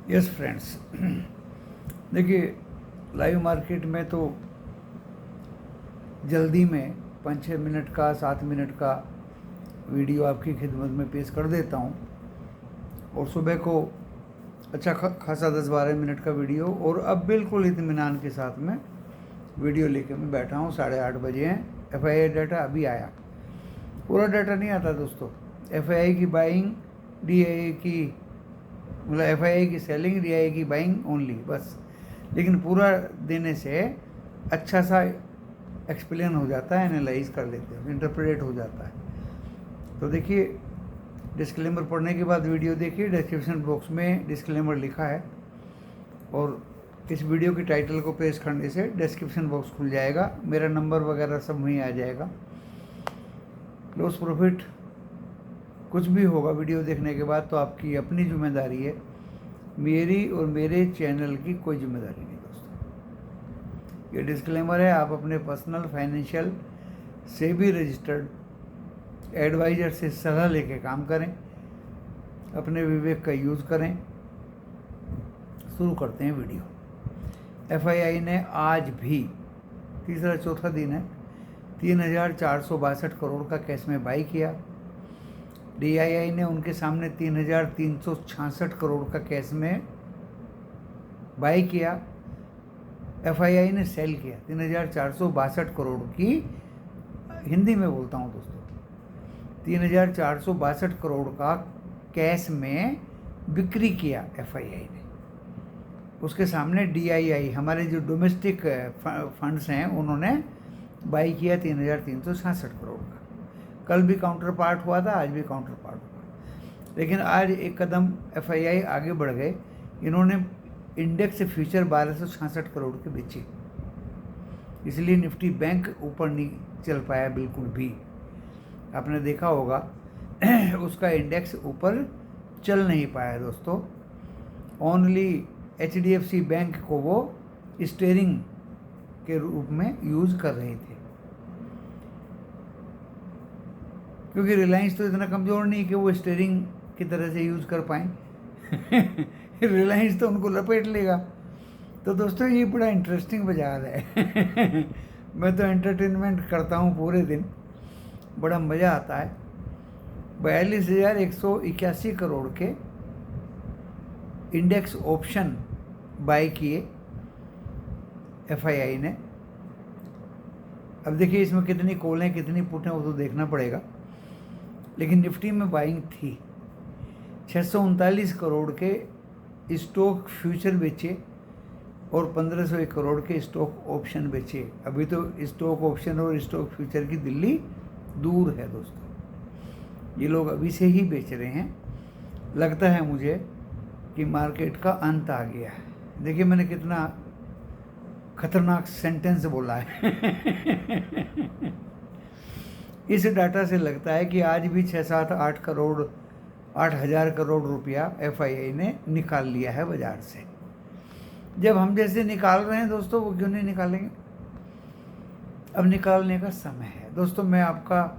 Yes friends, देखिए live market में तो जल्दी में 5-6 मिनट का 7 मिनट का वीडियो आपकी खिदमत में पेश कर देता हूँ। और सुबह को अच्छा खासा 10-12 मिनट का वीडियो, और अब बिल्कुल इत्मीनान के साथ में वीडियो लेके मैं बैठा हूँ। 8:30 बजे हैं। FII डाटा अभी आया, पूरा डाटा नहीं आता दोस्तों। FII की बाइंग, DII की मतलब FII की सेलिंग, DII की बाइंग ओनली, बस। लेकिन पूरा देने से अच्छा सा एक्सप्लेन हो जाता है, एनालाइज कर लेते हैं, इंटरप्रेट हो जाता है। तो देखिए, डिस्क्लेमर पढ़ने के बाद वीडियो देखिए। डिस्क्रिप्शन बॉक्स में डिस्क्लेमर लिखा है, और इस वीडियो की टाइटल को प्रेस करने से डिस्क्रिप्शन बॉक्स खुल जाएगा, मेरा नंबर वगैरह सब वहीं आ जाएगा। लॉस प्रॉफिट कुछ भी होगा वीडियो देखने के बाद तो आपकी अपनी जिम्मेदारी है, मेरी और मेरे चैनल की कोई जिम्मेदारी नहीं दोस्तों। ये डिस्क्लेमर है। आप अपने पर्सनल फाइनेंशियल से भी रजिस्टर्ड एडवाइज़र से सलाह लेके काम करें, अपने विवेक का यूज़ करें। शुरू करते हैं वीडियो। FII ने आज भी तीसरा चौथा दिन है 3,462 करोड़ का कैश में बाई किया। DII ने उनके सामने 3,366 करोड़ का कैश में बाई किया। FII ने सेल किया 3,462 करोड़ की, हिंदी में बोलता हूँ दोस्तों, 3,462 करोड़ का कैश में बिक्री किया FII ने। उसके सामने DII, हमारे जो डोमेस्टिक फंड्स हैं, उन्होंने बाई किया 3,366 करोड़ का। कल भी काउंटर पार्ट हुआ था, आज भी काउंटर पार्ट हुआ। लेकिन आज एक कदम FII आगे बढ़ गए। इन्होंने इंडेक्स फ्यूचर 1,266 करोड़ के बेचे, इसलिए निफ्टी बैंक ऊपर नहीं चल पाया बिल्कुल भी। आपने देखा होगा उसका इंडेक्स ऊपर चल नहीं पाया दोस्तों। ओनली HDFC बैंक को वो स्टीयरिंग के रूप में यूज़ कर रहे थे, क्योंकि रिलायंस तो इतना कमज़ोर नहीं कि वो स्टीयरिंग की तरह से यूज़ कर पाएँ। रिलायंस तो उनको लपेट लेगा। तो दोस्तों, ये बड़ा इंटरेस्टिंग बाजार है। मैं तो एंटरटेनमेंट करता हूँ पूरे दिन, बड़ा मज़ा आता है। 42,181 करोड़ के इंडेक्स ऑप्शन बाय किए FII ने। अब देखिए इसमें कितनी कॉल हैं, कितनी पुट हैं, वो तो देखना पड़ेगा। लेकिन निफ्टी में बाइंग थी। 639 करोड़ के स्टॉक फ्यूचर बेचे और 1,501 करोड़ के स्टॉक ऑप्शन बेचे। अभी तो स्टॉक ऑप्शन और स्टॉक फ्यूचर की दिल्ली दूर है दोस्तों। ये लोग अभी से ही बेच रहे हैं। लगता है मुझे कि मार्केट का अंत आ गया है। देखिए मैंने कितना खतरनाक सेंटेंस बोला है। इस डाटा से लगता है कि आज भी 8,000 करोड़ रुपया FII ने निकाल लिया है बाजार से। जब हम जैसे निकाल रहे हैं दोस्तों, वो क्यों नहीं निकालेंगे? अब निकालने का समय है दोस्तों। मैं आपका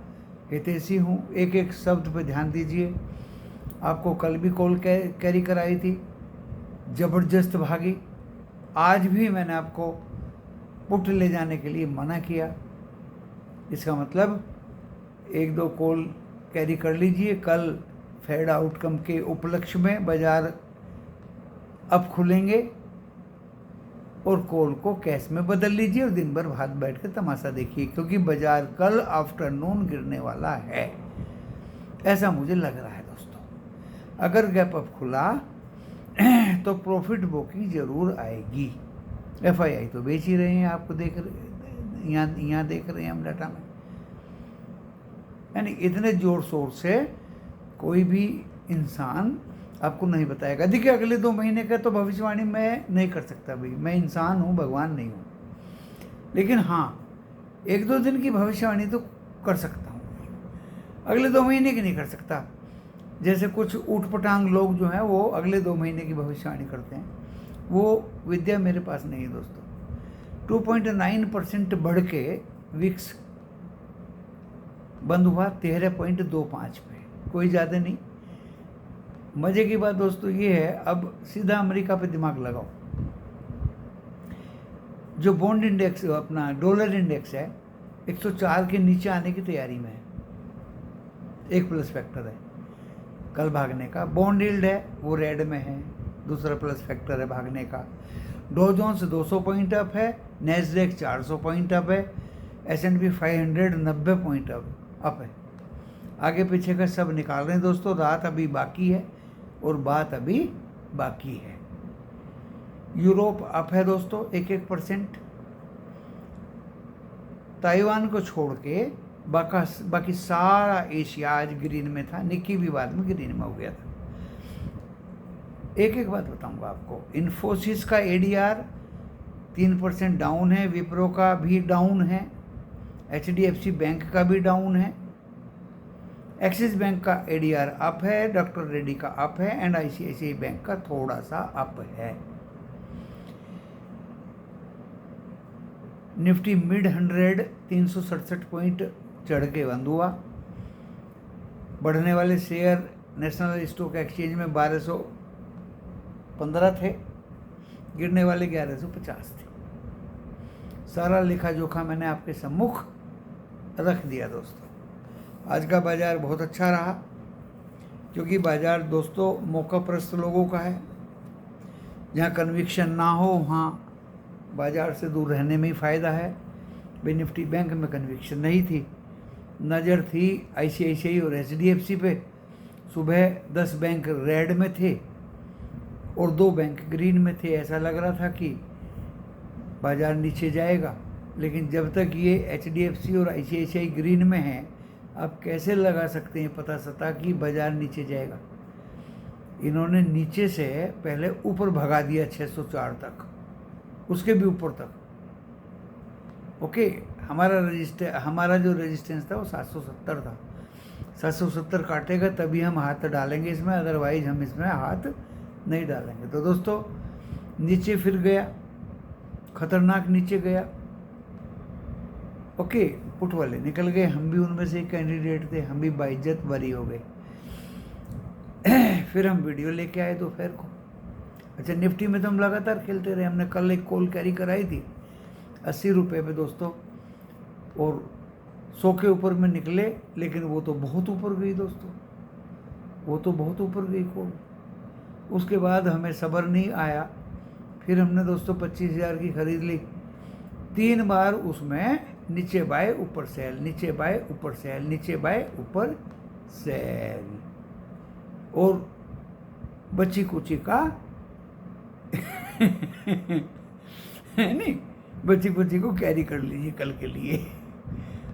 हितैषी हूँ, एक एक शब्द पर ध्यान दीजिए। आपको कल भी कॉल कैरी कराई थी, ज़बरदस्त भागी। आज भी मैंने आपको पुट ले जाने के लिए मना किया। इसका मतलब 1-2 कॉल कैरी कर लीजिए। कल फेड आउटकम के उपलक्ष्य में बाजार अब खुलेंगे, और कॉल को कैश में बदल लीजिए और दिन भर हाथ बैठ के तमाशा देखिए, क्योंकि बाजार कल आफ्टरनून गिरने वाला है, ऐसा मुझे लग रहा है दोस्तों। अगर गैप अप खुला तो प्रॉफिट बुकिंग जरूर आएगी। FII तो बेच ही रहे हैं, आपको देख रहे, यहाँ देख रहे हैं हम डाटा में। यानी इतने जोर शोर से कोई भी इंसान आपको नहीं बताएगा। देखिए अगले 2 महीने का तो भविष्यवाणी मैं नहीं कर सकता भाई, मैं इंसान हूँ, भगवान नहीं हूँ। लेकिन हाँ, 1-2 दिन की भविष्यवाणी तो कर सकता हूँ, अगले 2 महीने की नहीं कर सकता। जैसे कुछ ऊटपटांग लोग जो हैं वो अगले 2 महीने की भविष्यवाणी करते हैं, वो विद्या मेरे पास नहीं है दोस्तों। 2.9% बढ़ के विक्स बंद हुआ 13.25 पे, कोई ज़्यादा नहीं। मज़े की बात दोस्तों ये है, अब सीधा अमेरिका पे दिमाग लगाओ। जो बॉन्ड इंडेक्स अपना डॉलर इंडेक्स है 104 के नीचे आने की तैयारी में है। एक प्लस फैक्टर है कल भागने का। बॉन्ड यील्ड है वो रेड में है, दूसरा प्लस फैक्टर है भागने का। डो जोन्स 200 पॉइंट अप है, नैस्डैक 400 पॉइंट अप है, S&P 500 90 पॉइंट अप है। आगे पीछे का सब निकाल रहे हैं दोस्तों। रात अभी बाकी है और बात अभी बाकी है। यूरोप अप है दोस्तों 1% ताइवान को छोड़ के बाकी सारा एशिया आज ग्रीन में था। निक्की भी बाद में ग्रीन में हो गया था। एक एक बात बताऊंगा आपको। इन्फोसिस का ADR 3% डाउन है, विप्रो का भी डाउन है, HDFC बैंक का भी डाउन है, एक्सिस बैंक का ADR अप है, डॉक्टर रेड्डी का अप है एंड ICICI बैंक का थोड़ा सा अप है। निफ्टी मिड 100 367 पॉइंट चढ़ के बंद हुआ। बढ़ने वाले शेयर नेशनल स्टॉक एक्सचेंज में 1215 थे, गिरने वाले 1150 थे। सारा लेखा जोखा मैंने आपके सम्मुख रख दिया दोस्तों। आज का बाजार बहुत अच्छा रहा क्योंकि बाजार दोस्तों मौकाप्रस्त लोगों का है। जहाँ कन्विक्शन ना हो वहाँ बाजार से दूर रहने में ही फ़ायदा है। भाई निफ्टी बैंक में कन्विक्शन नहीं थी, नज़र थी ICICI और HDFC पे। सुबह 10 बैंक रेड में थे और 2 बैंक ग्रीन में थे। ऐसा लग रहा था कि बाजार नीचे जाएगा, लेकिन जब तक ये HDFC और ICICI ग्रीन में हैं, आप कैसे लगा सकते हैं पता सता कि बाजार नीचे जाएगा। इन्होंने नीचे से पहले ऊपर भगा दिया 604 तक, उसके भी ऊपर तक। ओके, हमारा जो रेजिस्टेंस था वो 770 था। 770 काटेगा तभी हम हाथ डालेंगे इसमें, अदरवाइज हम इसमें हाथ नहीं डालेंगे। तो दोस्तों नीचे फिर गया, खतरनाक नीचे गया। ओके, पुट वाले निकल गए, हम भी उनमें से एक कैंडिडेट थे, हम भी बाइज्जत बरी हो गए। फिर हम वीडियो लेके आए दोपहर को। अच्छा, निफ्टी में तो हम लगातार खेलते रहे। हमने कल एक कॉल कैरी कराई थी 80 रुपये पे दोस्तों, और 100 के ऊपर में निकले, लेकिन वो तो बहुत ऊपर गई दोस्तों, वो तो बहुत ऊपर गई कॉल। उसके बाद हमें सब्र नहीं आया, फिर हमने दोस्तों 25,000 की खरीद ली। 3 बार उसमें नीचे बाय ऊपर सेल, नीचे बाय ऊपर सेल, नीचे बाय ऊपर सेल, और बच्ची कुची का नहीं, बच्ची कुची को कैरी कर लीजिए कल के लिए।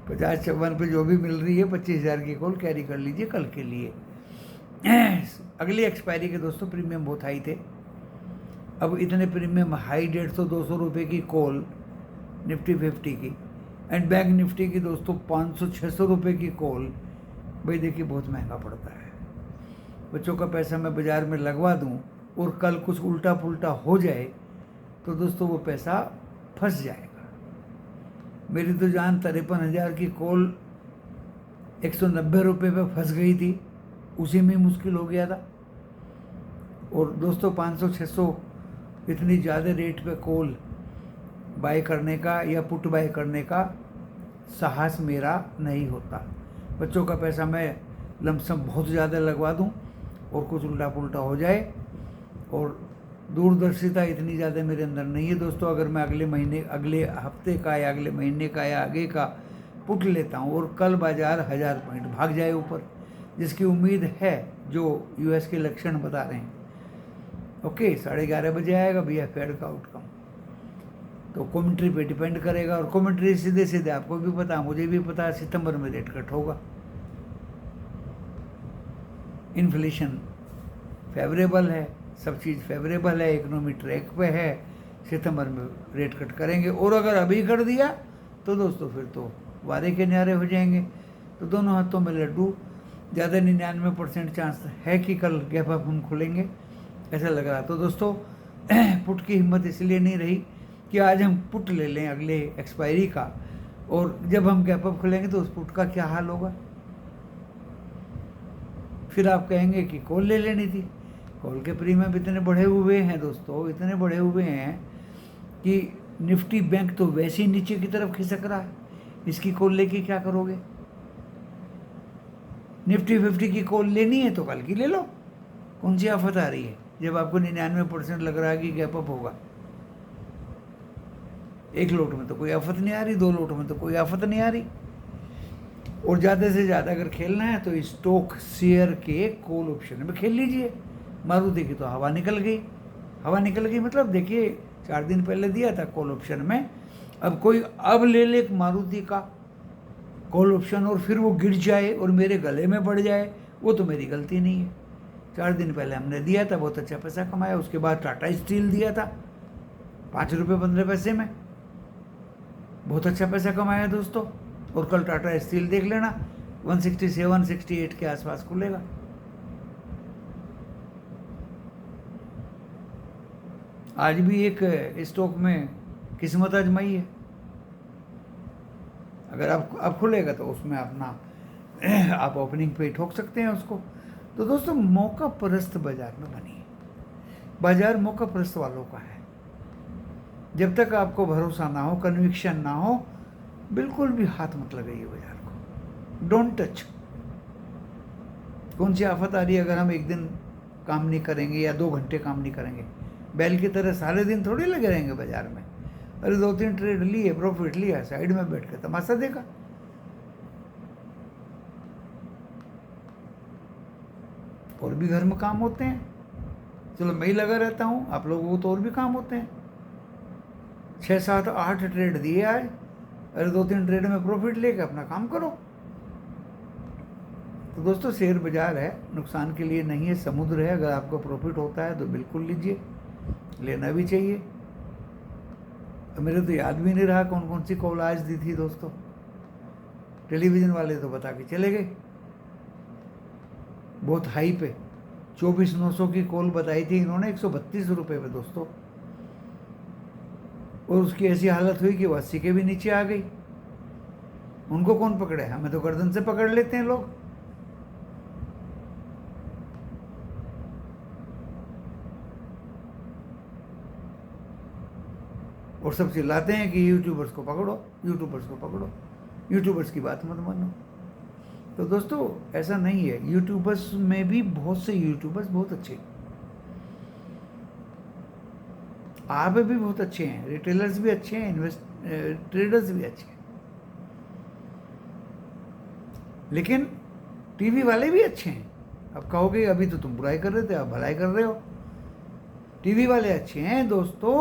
50-56 पे जो भी मिल रही है 25,000 की कॉल कैरी कर लीजिए कल के लिए। अगली एक्सपायरी के दोस्तों प्रीमियम बहुत हाई थे। अब इतने प्रीमियम हाई 150-200 रुपये की कॉल निफ्टी 50 की एंड बैंक निफ्टी की दोस्तों 500-600 रुपये की कॉल, भाई देखिए बहुत महंगा पड़ता है। बच्चों का पैसा मैं बाज़ार में लगवा दूं और कल कुछ उल्टा पुल्टा हो जाए तो दोस्तों वो पैसा फंस जाएगा। मेरी तो जान 53,000 की कॉल 190 रुपये पे फंस गई थी, उसी में मुश्किल हो गया था। और दोस्तों 500-600 इतनी ज़्यादा रेट पे कॉल बाय करने का या पुट बाय करने का साहस मेरा नहीं होता। बच्चों का पैसा मैं लमसम बहुत ज़्यादा लगवा दूं और कुछ उल्टा पुल्टा हो जाए, और दूरदर्शिता इतनी ज़्यादा मेरे अंदर नहीं है दोस्तों। अगर मैं अगले हफ्ते का या अगले महीने का या आगे का पुट लेता हूँ और कल बाजार 1000 पॉइंट भाग जाए ऊपर, जिसकी उम्मीद है, जो US के लक्षण बता रहे हैं, ओके 11:30 बजे आएगा भैया फेड का आउटकम। तो कमेंट्री पे डिपेंड करेगा, और कमेंट्री सीधे सीधे आपको भी पता, मुझे भी पता, सितंबर में रेट कट होगा। इन्फ्लेशन फेवरेबल है, सब चीज़ फेवरेबल है, इकोनॉमी ट्रैक पे है, सितंबर में रेट कट करेंगे। और अगर अभी कर दिया तो दोस्तों फिर तो वारे के न्यारे हो जाएंगे। तो दोनों हाथों में लड्डू। ज़्यादा 99% चांस है कि कल गैप अप हम खुलेंगे, ऐसा लग रहा। तो दोस्तों पुट की हिम्मत इसलिए नहीं रही कि आज हम पुट ले लें अगले एक्सपायरी का, और जब हम गैप अप खुलेंगे तो उस पुट का क्या हाल होगा। फिर आप कहेंगे कि कॉल ले लेनी थी। कॉल के प्रीमियम इतने बढ़े हुए हैं दोस्तों, इतने बढ़े हुए हैं कि निफ्टी बैंक तो वैसे ही नीचे की तरफ खिसक रहा है, इसकी कॉल लेके क्या करोगे? निफ्टी 50 की कॉल लेनी है तो कल की ले लो, कौन सी आफत आ रही है जब आपको 99% लग रहा है कि गैप अप होगा। एक लोट में तो कोई आफत नहीं आ रही, 2 लोट में तो कोई आफत नहीं आ रही। और ज़्यादा से ज़्यादा अगर खेलना है तो स्टॉक शेयर के कॉल ऑप्शन में खेल लीजिए। मारुति की तो हवा निकल गई, हवा निकल गई मतलब देखिए 4 दिन पहले दिया था कॉल ऑप्शन में, अब कोई अब ले ले मारुति का कॉल ऑप्शन और फिर वो गिर जाए और मेरे गले में पड़ जाए, वो तो मेरी गलती नहीं है। 4 दिन पहले हमने दिया था, बहुत अच्छा पैसा कमाया। उसके बाद टाटा स्टील दिया था 5 रुपये 15 पैसे में, बहुत अच्छा पैसा कमाया दोस्तों। और कल टाटा स्टील देख लेना 167 68 के आसपास खुलेगा। आज भी एक स्टॉक में किस्मत आजमाई है, अगर आप खुलेगा तो उसमें अपना आप ओपनिंग पे ठोक सकते हैं उसको। तो दोस्तों मौका परस्त बाजार में बनिए, बाजार मौका परस्त वालों का है। जब तक आपको भरोसा ना हो, कन्विक्शन ना हो, बिल्कुल भी हाथ मत लगाइए बाजार को, डोंट टच। कौन सी आफत आ रही है अगर हम एक दिन काम नहीं करेंगे या 2 घंटे काम नहीं करेंगे? बैल की तरह सारे दिन थोड़ी लगे रहेंगे बाजार में। अरे 2-3 ट्रेड लिए, प्रॉफिट लिया, साइड में बैठ के तमाशा देखा। और भी घर में काम होते हैं, चलो मैं ही लगा रहता हूँ, आप लोगों को तो और भी काम होते हैं। 6, 7, 8 ट्रेड दिए आज, अरे 2-3 ट्रेड में प्रॉफिट लेके अपना काम करो। तो दोस्तों शेयर बाजार है, नुकसान के लिए नहीं है, समुद्र है। अगर आपको प्रॉफिट होता है तो बिल्कुल लीजिए, लेना भी चाहिए। तो मेरे तो याद भी नहीं रहा कौन कौन सी कॉल आज दी थी दोस्तों, टेलीविज़न वाले तो बता के चले गए, बहुत हाई पे 24,900 की कॉल बताई थी इन्होंने 132 रुपये में दोस्तों। और उसकी ऐसी हालत हुई कि वो 80 के भी नीचे आ गई। उनको कौन पकड़े? हमें तो गर्दन से पकड़ लेते हैं लोग। और सब चिल्लाते हैं कि यूट्यूबर्स को पकड़ो, यूट्यूबर्स को पकड़ो, यूट्यूबर्स की बात मत मानो। तो दोस्तों ऐसा नहीं है, यूट्यूबर्स में भी बहुत से यूट्यूबर्स बहुत अच्छे, आप भी बहुत अच्छे हैं, रिटेलर्स भी अच्छे हैं, ट्रेडर्स भी अच्छे हैं, लेकिन टीवी वाले भी अच्छे हैं। अब कहोगे अभी तो तुम बुराई कर रहे थे, अब भलाई कर रहे हो। टीवी वाले अच्छे हैं दोस्तों,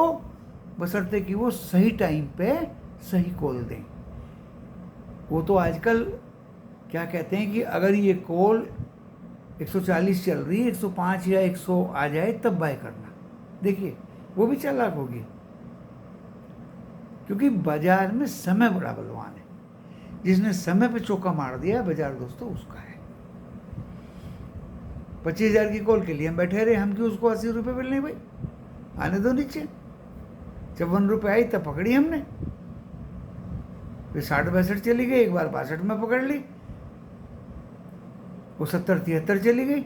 बशर्ते कि वो सही टाइम पे सही कॉल दें। वो तो आजकल क्या कहते हैं कि अगर ये कॉल 140 चल रही है, 105 या 100 आ जाए तब बाय करना। देखिए वो भी चालाक होगी, क्योंकि बाजार में समय बड़ा बलवान है। जिसने समय पे चौका मार दिया बाजार दोस्तों उसका है। 25,000 की कॉल के लिए हम बैठे रहे, हम क्यों उसको 80 रुपये मिलने भाई, आने दो नीचे। 54 रुपये आई तब पकड़ी हमने, फिर 60-62 चली गई, एक बार 62 में पकड़ ली, वो 70-73 चली गई,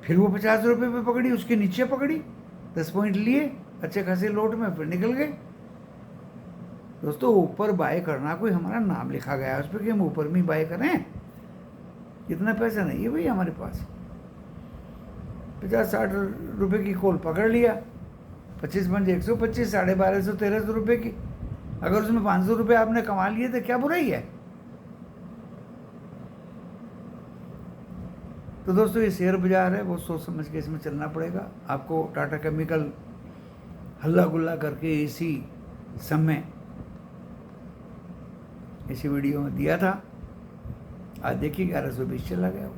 फिर वो 50 रुपये पे पकड़ी, उसके नीचे पकड़ी, 10 पॉइंट लिए अच्छे खासे लोट में, फिर निकल गए। दोस्तों ऊपर बाय करना, कोई हमारा नाम लिखा गया है उस पर कि हम ऊपर में बाय करें, इतना पैसा नहीं है भाई हमारे पास। 50-60 रुपये की कॉल पकड़ लिया, 25 पंजे 125, 1250 1300 रुपये की, अगर उसमें 500 रुपये आपने कमा लिए तो क्या बुराई है। तो दोस्तों ये शेयर बाजार है, बहुत सोच समझ के इसमें चलना पड़ेगा। आपको टाटा केमिकल हल्ला गुल्ला करके इसी समय इसी वीडियो में दिया था, आज देखिए 1120 चला गया, वो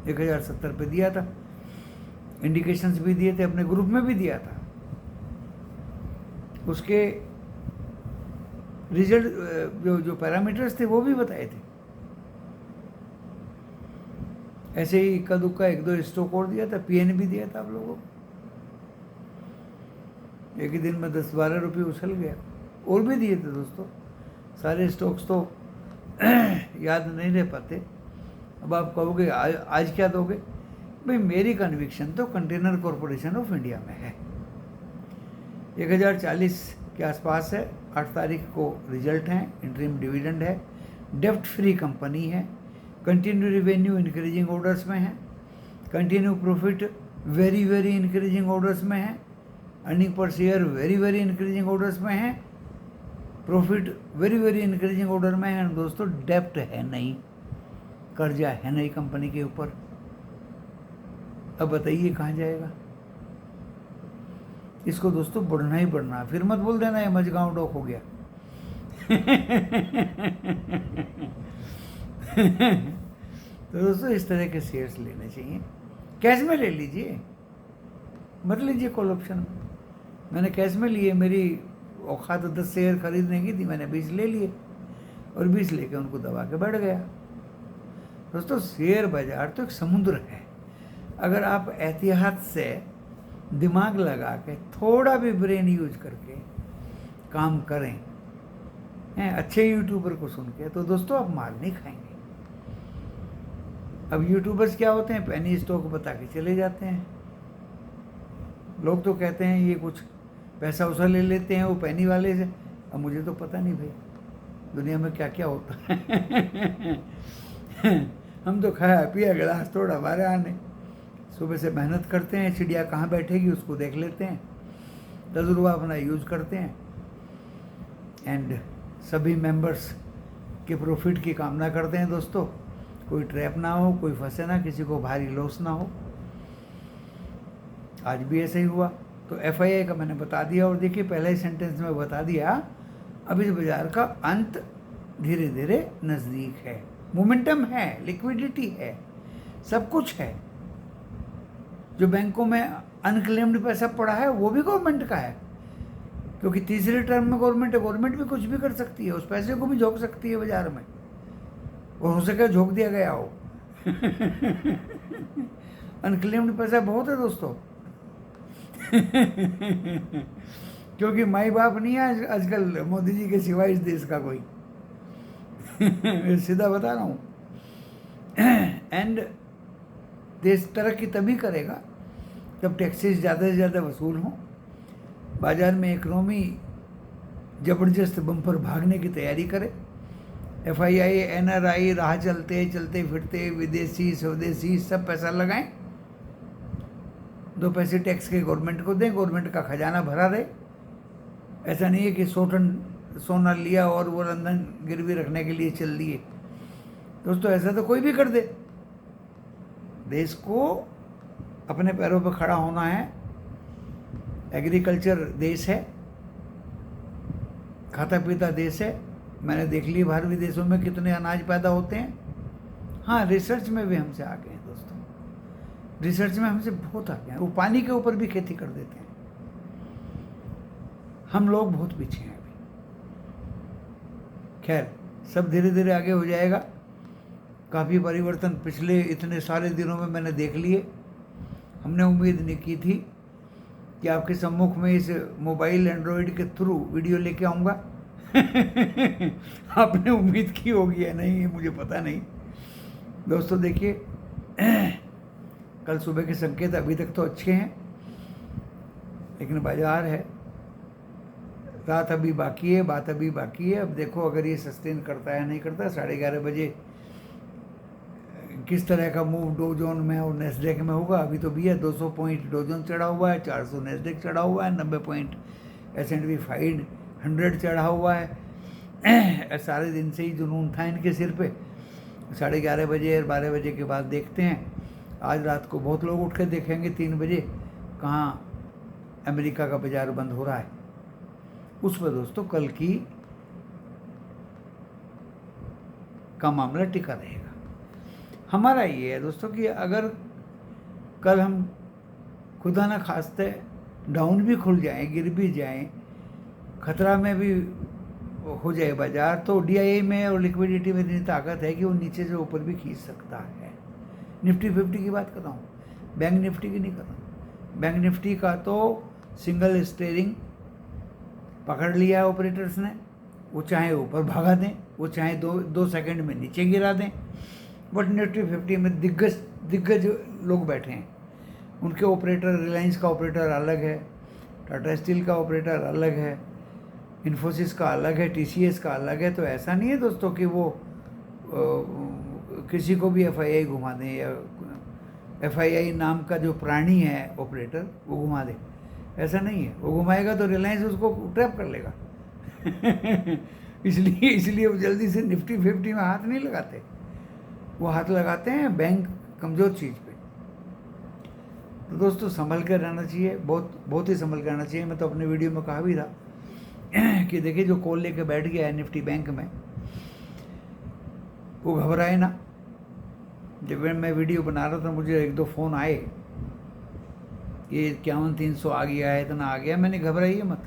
1070 पे दिया था, इंडिकेशंस भी दिए थे, अपने ग्रुप में भी दिया था, उसके रिजल्ट जो पैरामीटर्स थे वो भी बताए थे। ऐसे ही इक्का दुक्का 1-2 स्टॉक और दिया था, पीएन भी दिया था आप लोगों को, एक ही दिन में 10-12 रुपये उछल गया। और भी दिए थे दोस्तों, सारे स्टॉक्स तो याद नहीं रह पाते, अब आप कहोगे आज क्या दोगे? भाई मेरी कन्विक्शन तो कंटेनर कॉरपोरेशन ऑफ इंडिया में है। 1040 के आसपास है। 8 तारीख को रिजल्ट हैं, इंटरिम डिविडेंड है, डेप्ट फ्री कंपनी है, कंटिन्यू रिवेन्यू इंक्रीजिंग ऑर्डर्स में है, continue profit very very increasing orders में है, earning per share very very increasing orders में है, profit very very increasing order में है। दोस्तों डेप्ट है नहीं, कर्जा है नहीं कंपनी के ऊपर। अब बताइए कहाँ जाएगा इसको? दोस्तों बढ़ना ही बढ़ना, फिर मत बोल देना ये मझगांव डॉक हो गया। तो दोस्तों इस तरह के शेयर्स लेने चाहिए, कैश में ले लीजिए, मत लीजिए कॉल ऑप्शन में। मैंने कैश में लिए, मेरी औकात 10 शेयर खरीदने की थी, मैंने 20 ले लिए और 20 लेके उनको दबा के बैठ गया। दोस्तों शेयर बाजार तो एक समुद्र है, अगर आप एहतियात से दिमाग लगा के थोड़ा भी ब्रेन यूज करके काम करें, अच्छे यूट्यूबर को सुन के, तो दोस्तों आप मार नहीं खाएंगे। अब यूट्यूबर्स क्या होते हैं, पेनी स्टॉक बता के चले जाते हैं। लोग तो कहते हैं ये कुछ पैसा उसा ले लेते हैं वो पेनी वाले से। अब मुझे तो पता नहीं भाई दुनिया में क्या क्या होता है। हम तो खाया पिया गिलास तोड़ा हमारे आने, सुबह से मेहनत करते हैं, चिड़िया कहाँ बैठेगी उसको देख लेते हैं, तजुर्बा अपना यूज करते हैं, एंड सभी मेंबर्स के प्रॉफिट की कामना करते हैं। दोस्तों कोई ट्रैप ना हो, कोई फंसे ना, किसी को भारी लॉस ना हो। आज भी ऐसा ही हुआ। तो FII का मैंने बता दिया, और देखिए पहले ही सेंटेंस में बता दिया, अब इस बाजार का अंत धीरे धीरे नज़दीक है। मोमेंटम है, लिक्विडिटी है, सब कुछ है। जो बैंकों में अनक्लेम्ड पैसा पड़ा है वो भी गवर्नमेंट का है, क्योंकि तीसरे टर्म में गवर्नमेंट है। गवर्नमेंट भी कुछ भी कर सकती है, उस पैसे को भी झोंक सकती है बाजार में, और हो सके झोंक दिया गया हो। अनक्लेम्ड पैसा बहुत है दोस्तों। क्योंकि माई बाप नहीं है आजकल मोदी जी के सिवाय इस देश का कोई। सीधा बता रहा हूँ। एंड देश तरक्की तभी करेगा जब टैक्सेस ज़्यादा से ज़्यादा वसूल हों, बाजार में इकोनॉमी ज़बरदस्त बम्पर भागने की तैयारी करे। FII NRI राह चलते चलते फिरते विदेशी स्वदेशी सब पैसा लगाएं, 2 पैसे टैक्स के गवर्नमेंट को दें, गवर्नमेंट का खजाना भरा रहे। ऐसा नहीं है कि 100 टन सोना लिया और वो लंदन गिरवी रखने के लिए चल दिए। दोस्तों ऐसा तो कोई भी कर दे। देश को अपने पैरों पर खड़ा होना है। एग्रीकल्चर देश है, खाता पीता देश है। मैंने देख ली बाहर विदेशों में कितने अनाज पैदा होते हैं। हाँ, रिसर्च में भी हमसे आगे हैं दोस्तों, रिसर्च में हमसे बहुत आगे हैं। वो पानी के ऊपर भी खेती कर देते हैं। हम लोग बहुत पीछे हैं अभी। खैर, सब धीरे धीरे आगे हो जाएगा। काफ़ी परिवर्तन पिछले इतने सारे दिनों में मैंने देख लिए। हमने उम्मीद नहीं की थी कि आपके सम्मुख में इस मोबाइल एंड्रॉयड के थ्रू वीडियो लेके आऊँगा। आपने उम्मीद की होगी या नहीं मुझे पता नहीं। दोस्तों देखिए, कल सुबह के संकेत अभी तक तो अच्छे हैं, लेकिन बाजार है, रात अभी बाकी है, बात अभी बाकी है। अब देखो अगर ये सस्टेन करता है नहीं करता। 11:30 बजे किस तरह का मूव डो जोन में और नेस्डेक में होगा। अभी तो भी है 200 पॉइंट डो जोन चढ़ा हुआ है, 400 नेस्डेक चढ़ा हुआ है, 90 पॉइंट S&P 500 चढ़ा हुआ है। सारे दिन से ही जुनून था इनके सिर पे। 11:30 बजे और 12 बजे के बाद देखते हैं। आज रात को बहुत लोग उठ कर देखेंगे 3 बजे कहाँ अमेरिका का बाजार बंद हो रहा है। उस पर दोस्तों कल का मामला टिका रहेगा। हमारा ये है दोस्तों कि अगर कल हम खुदा ना खास्ते डाउन भी खुल जाएं, गिर भी जाएं, खतरा में भी हो जाए बाजार, तो DII में और लिक्विडिटी में इतनी ताकत है कि वो नीचे से ऊपर भी खींच सकता है। निफ्टी 50 की बात कर रहा हूँ, बैंक निफ्टी की नहीं कर रहा हूँ। बैंक निफ्टी का तो सिंगल स्टेयरिंग पकड़ लिया है ऑपरेटर्स ने। वो चाहे ऊपर भगा दें, वो चाहे दो सेकंड में नीचे गिरा दें, बट निफ्टी 50 में दिग्गज दिग्गज लोग बैठे हैं। उनके ऑपरेटर, रिलायंस का ऑपरेटर अलग है, टाटा स्टील का ऑपरेटर अलग है, इन्फोसिस का अलग है, टीसीएस का अलग है। तो ऐसा नहीं है दोस्तों कि वो किसी को भी एफआईआई घुमा दें, या एफआईआई नाम का जो प्राणी है ऑपरेटर वो घुमा दे, ऐसा नहीं है। वो घुमाएगा तो रिलायंस उसको ट्रैप कर लेगा। इसलिए वो जल्दी से निफ्टी 50 में हाथ नहीं लगाते, वो हाथ लगाते हैं बैंक कमज़ोर चीज़ पे। तो दोस्तों संभल कर रहना चाहिए, बहुत ही संभल कर रहना चाहिए। मैं तो अपने वीडियो में कहा भी था कि देखिए जो कॉल लेके बैठ गया है निफ्टी बैंक में, वो घबराए ना। जब मैं वीडियो बना रहा था मुझे 1-2 फ़ोन आए, ये 51-300 आ गया है, इतना आ गया। मैंने घबराइए मत,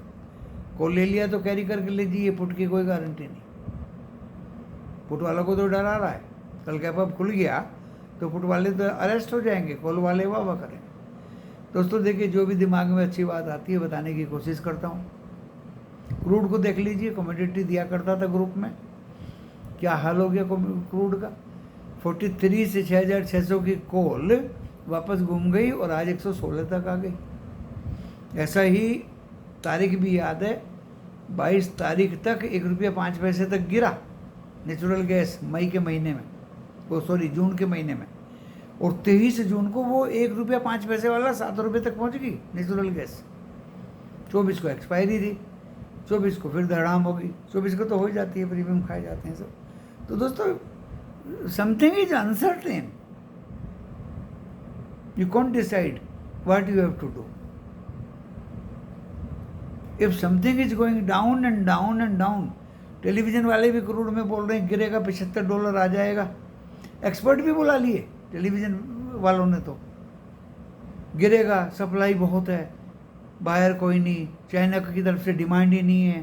कॉल ले लिया तो कैरी करके लीजिए, पुट की कोई गारंटी नहीं। पुट वालों को तो डरा रहा है, कल कैप अप खुल गया तो पुट वाले तो अरेस्ट हो जाएंगे, कॉल वाले वाह करें। दोस्तों देखिए जो भी दिमाग में अच्छी बात आती है बताने की कोशिश करता हूँ। क्रूड को देख लीजिए, कमोडिटी दिया करता था ग्रुप में, क्या हाल हो गया क्रूड का। 43 से 6600 की कॉल वापस घूम गई और आज 116 तक आ गई। ऐसा ही तारीख भी याद है, 22 तारीख तक 1 रुपया 5 पैसे तक गिरा नेचुरल गैस, मई के महीने में, जून के महीने में। और 23 जून को वो 1 रुपया 5 पैसे वाला 7 रुपये तक पहुंच गई नेचुरल गैस। 24 को एक्सपायरी थी, 24 को फिर धड़ाम होगी, 24 को तो हो जाती है, प्रीमियम खाए जाते हैं सब। तो दोस्तों something is uncertain, you can't decide what you have to do. If something is going down and down and down, television वाले भी क्रूड में बोल रहे हैं गिरेगा, $75 आ जाएगा। एक्सपर्ट भी बुला लिए टेलीविजन वालों ने, तो गिरेगा, सप्लाई बहुत है, बाहर कोई नहीं, चाइना की तरफ से डिमांड ही नहीं है।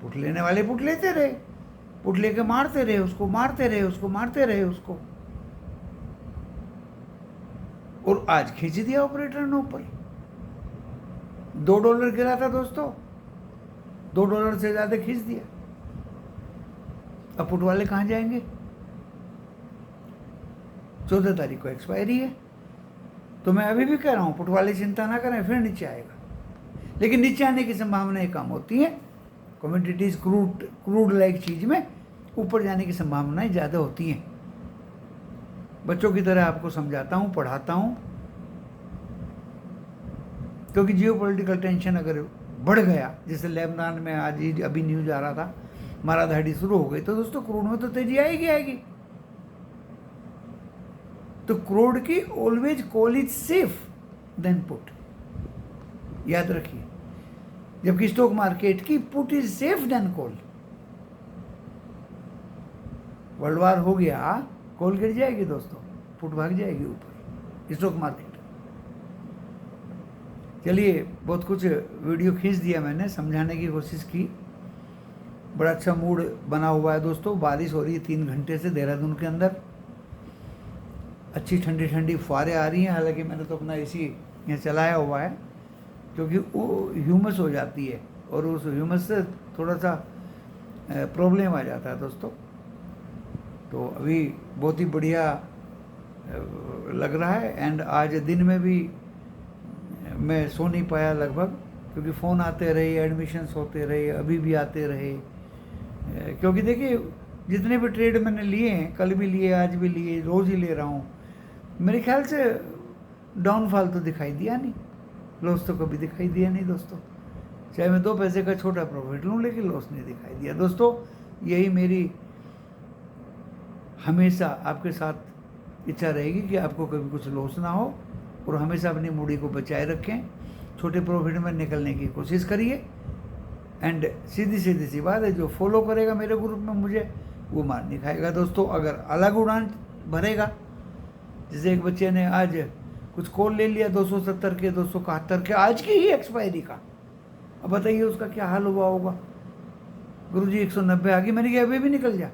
पुट लेने वाले पुट लेते रहे, पुट लेके मारते रहे उसको, मारते रहे उसको, मारते रहे उसको, और आज खींच दिया ऑपरेटर ने ऊपर। $2 गिरा था दोस्तों, $2 से ज्यादा खींच दिया। अब पुट वाले कहां जाएंगे? 14 तारीख को एक्सपायरी है। तो मैं अभी भी कह रहा हूं पुट वाले चिंता ना करें, फिर नीचे आएगा। लेकिन नीचे आने की संभावनाएं कम होती हैं। कमोडिटीज क्रूड लाइक चीज में ऊपर जाने की संभावनाएं ज़्यादा होती हैं। बच्चों की तरह आपको समझाता हूं, पढ़ाता हूं, क्योंकि जियोपॉलिटिकल टेंशन अगर बढ़ गया, जैसे लेबनान में आज ही अभी न्यूज आ रहा था, माराधाड़ी शुरू हो गई, तो दोस्तों क्रूड में तो तेजी आएगी। तो क्रूड की always call is safe than put, याद रखिए। जबकि स्टॉक मार्केट की put is safe than call. World war हो गया, कॉल गिर जाएगी दोस्तों, पुट भाग जाएगी ऊपर, स्टॉक मार्केट। चलिए बहुत कुछ वीडियो खींच दिया मैंने, समझाने की कोशिश की। बड़ा अच्छा मूड बना हुआ है दोस्तों। बारिश हो रही है 3 घंटे से देहरादून के अंदर, अच्छी ठंडी ठंडी फुहारें आ रही हैं। हालांकि मैंने तो अपना एसी यहाँ चलाया हुआ है, क्योंकि वो ह्यूमस हो जाती है और उस ह्यूमस से थोड़ा सा प्रॉब्लम आ जाता है दोस्तों। तो अभी बहुत ही बढ़िया लग रहा है। एंड आज दिन में भी मैं सो नहीं पाया लगभग, क्योंकि फ़ोन आते रहे, एडमिशन्स होते रहे, अभी भी आते रहे। क्योंकि देखिए जितने भी ट्रेड मैंने लिए हैं, कल भी लिए, आज भी लिए, रोज़ ही ले रहा हूँ, मेरे ख्याल से डाउनफॉल तो दिखाई दिया नहीं, लॉस तो कभी दिखाई दिया नहीं दोस्तों। चाहे मैं 2 पैसे का छोटा प्रॉफिट लूँ, लेकिन लॉस नहीं दिखाई दिया दोस्तों। यही मेरी हमेशा आपके साथ इच्छा रहेगी कि आपको कभी कुछ लॉस ना हो, और हमेशा अपनी मूडी को बचाए रखें, छोटे प्रॉफिट में निकलने की कोशिश करिए। एंड सीधी सी बात है, जो फॉलो करेगा मेरे ग्रुप में मुझे, वो मार नहीं खाएगा दोस्तों। अगर अलग उड़ान भरेगा, जैसे एक बच्चे ने आज कुछ कॉल ले लिया 270 के, 271 के, आज की ही एक्सपायरी का, अब बताइए उसका क्या हाल हुआ होगा। गुरुजी 190 आ गई, मैंने कहा अभी भी निकल जा,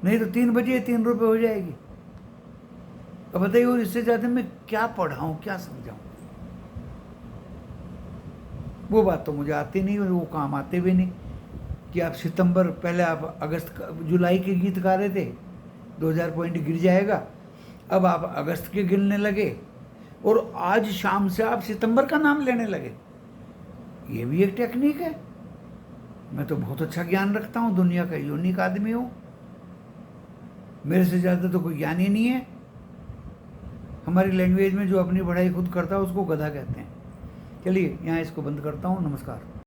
नहीं तो 3 बजे 3 रुपये हो जाएगी। अब बताइए, और इससे ज़्यादा मैं क्या पढ़ाऊँ, क्या समझाऊँ? वो बात तो मुझे आती नहीं और वो काम आते भी नहीं। कि आप सितंबर, पहले आप जुलाई के गीत गा रहे थे, 2000 पॉइंट गिर जाएगा, अब आप अगस्त के गिनने लगे और आज शाम से आप सितंबर का नाम लेने लगे। ये भी एक टेक्निक है। मैं तो बहुत अच्छा ज्ञान रखता हूँ, दुनिया का यूनिक आदमी हूँ, मेरे से ज़्यादा तो कोई ज्ञान ही नहीं है। हमारी लैंग्वेज में जो अपनी पढ़ाई खुद करता है उसको गधा कहते हैं। चलिए यहाँ इसको बंद करता हूँ। नमस्कार।